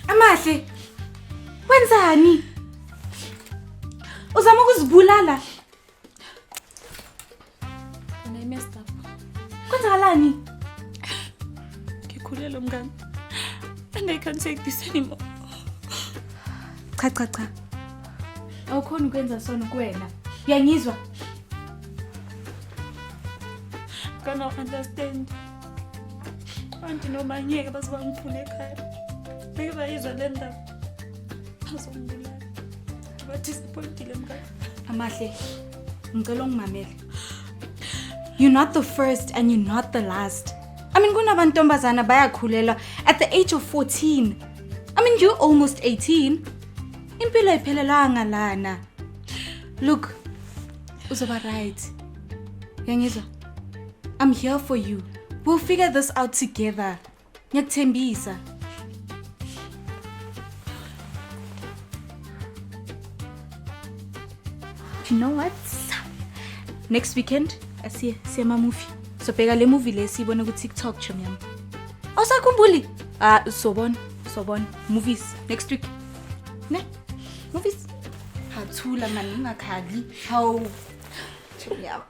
Amahle. Wenzani? Uzama ukuzibulala? When I messed up. Kwenzakalani? Ngikhulelwe mngani. And I can't take this anymore. Cha. Awukhona ukwenza sona kuwena. Uyangizwa? Cannot understand. Anti noma ngeke bazibangifuna ekhaya. Ngeke bayizwa le ndaba. Azongibulala. Ngiba disappointed mngani. Amahle. Ngicela ungimamele. You're not the first and you're not the last. I mean, kunabantombazana bayakhulelwa at the age of 14. I mean, you're almost 18. Impilo ayiphelelanga lana. Look, uzoba right. Yangizwa? I'm here for you. We'll figure this out together. Ngiyakuthembisa. You know what? Next weekend, asiye movie. So bheka le movie le siyibona ku TikTok chomi yami. Awusakhumbuli? Sobon movies next week. Ne? Movies. Hathula man ungakhali. Hawu. Chomi yami.